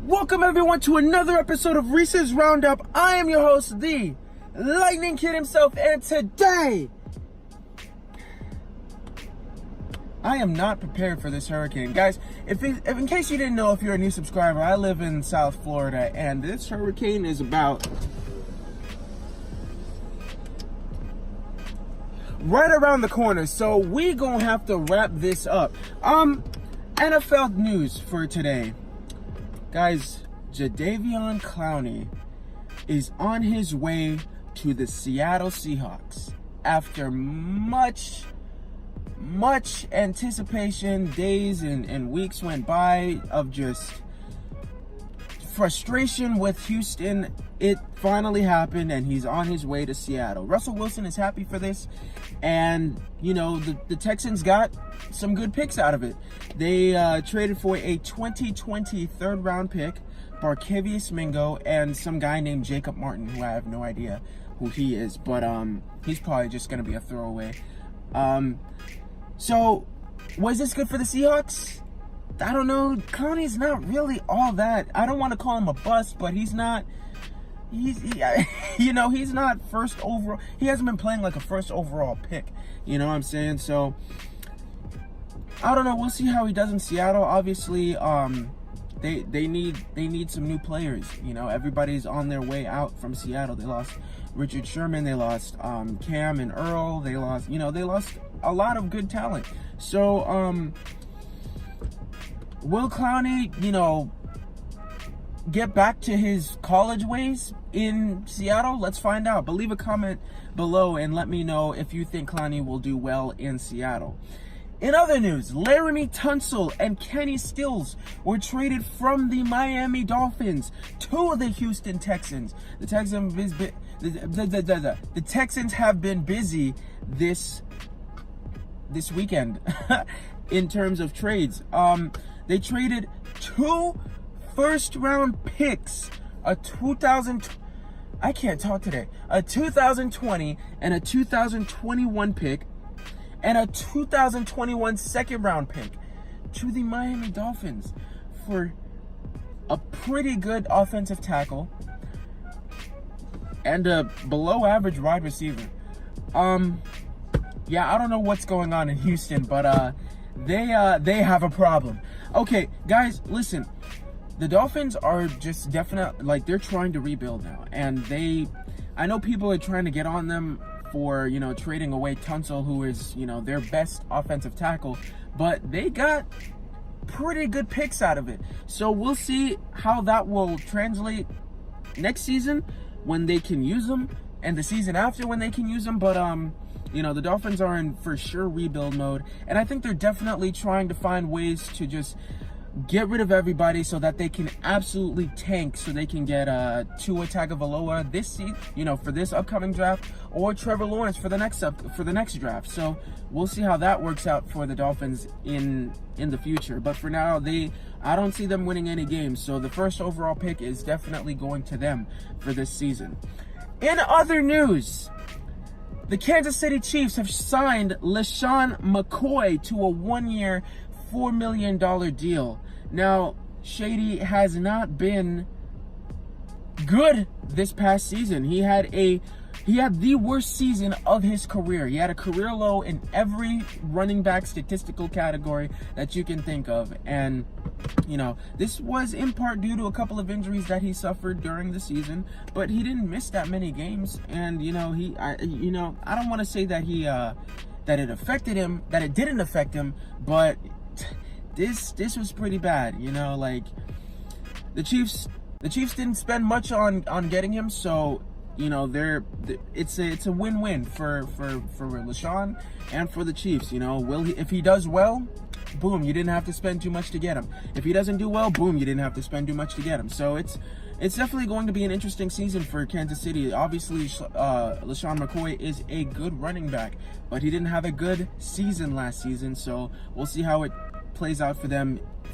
Welcome everyone to another episode of Reese's Roundup. I am your host, the Lightning Kid himself, and today I am not prepared for this hurricane. Guys, if in case you didn't know, if you're a new subscriber, I live in South Florida, and this hurricane is about right around the corner, so we gonna have to wrap this up. NFL news for today. Guys, Jadeveon Clowney is on his way to the Seattle Seahawks after much anticipation. Days and weeks went by of just frustration with Houston. It finally happened, and he's on his way to Seattle. Russell Wilson is happy for this, and you know the Texans got some good picks out of it. They traded for a 2020 third-round pick, Barkevious Mingo, and some guy named Jacob Martin, who I have no idea who he is, but he's probably just going to be a throwaway. So, was this good for the Seahawks? I don't know. Clowney's not really all that. I don't want to call him a bust, but he's not. He's not first overall. He hasn't been playing like a first overall pick. You know what I'm saying? So I don't know. We'll see how he does in Seattle. Obviously, they need some new players. You know, everybody's on their way out from Seattle. They lost Richard Sherman. They lost Cam and Earl. They lost a lot of good talent. So will Clowney, get back to his college ways in Seattle? Let's find out. But leave a comment below and let me know if you think Clowney will do well in Seattle. In other news, Laramie Tunsil and Kenny Stills were traded from the Miami Dolphins to the Houston Texans. The Texans have been busy this weekend in terms of trades. They traded 2 first-round picks, a 2020 and a 2021 pick, and a 2021 second-round pick to the Miami Dolphins for a pretty good offensive tackle and a below-average wide receiver. Yeah, I don't know what's going on in Houston, but they have a problem. Okay, guys, listen. The Dolphins are just definitely, they're trying to rebuild now. And I know people are trying to get on them for, trading away Tunsil, who is, their best offensive tackle. But they got pretty good picks out of it. So we'll see how that will translate next season when they can use them, and the season after when they can use them. But, the Dolphins are in for sure rebuild mode. And I think they're definitely trying to find ways to just get rid of everybody so that they can absolutely tank, so they can get Tua Tagovailoa this season, for this upcoming draft, or Trevor Lawrence for the next draft. So we'll see how that works out for the Dolphins in the future. But for now, I don't see them winning any games. So the first overall pick is definitely going to them for this season. In other news, the Kansas City Chiefs have signed LeSean McCoy to a 1-year, $4 million deal. Now, Shady has not been good this past season. He had the worst season of his career. He had a career low in every running back statistical category that you can think of. And, this was in part due to a couple of injuries that he suffered during the season, but he didn't miss that many games. And, I don't want to say that that it affected him, that it didn't affect him, but this was pretty bad. The Chiefs didn't spend much on getting him, so it's a win-win for LeSean and for the Chiefs. If he does well, boom, you didn't have to spend too much to get him. If he doesn't do well, boom, you didn't have to spend too much to get him. So it's definitely going to be an interesting season for Kansas City. Obviously, LeSean McCoy is a good running back, but he didn't have a good season last season. So we'll see how it plays out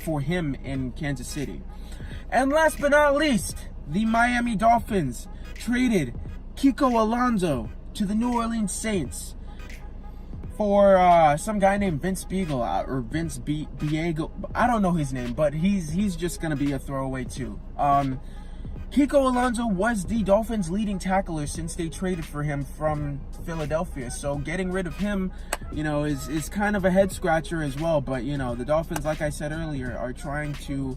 for him in Kansas City. And last but not least, the Miami Dolphins traded Kiko Alonso to the New Orleans Saints for some guy named Vince Beagle or Vince Biego. I don't know his name, but he's just gonna be a throwaway too. Kiko Alonso was the Dolphins' leading tackler since they traded for him from Philadelphia. So getting rid of him, you know, is kind of a head scratcher as well. But, you know, the Dolphins, like I said earlier, are trying to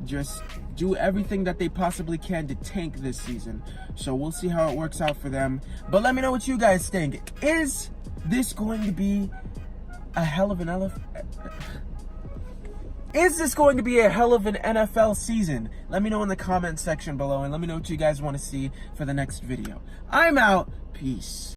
just do everything that they possibly can to tank this season. So we'll see how it works out for them. But let me know what you guys think. Is this going to be a hell of an Is this going to be a hell of an NFL season? Let me know in the comment section below, and let me know what you guys want to see for the next video. I'm out. Peace.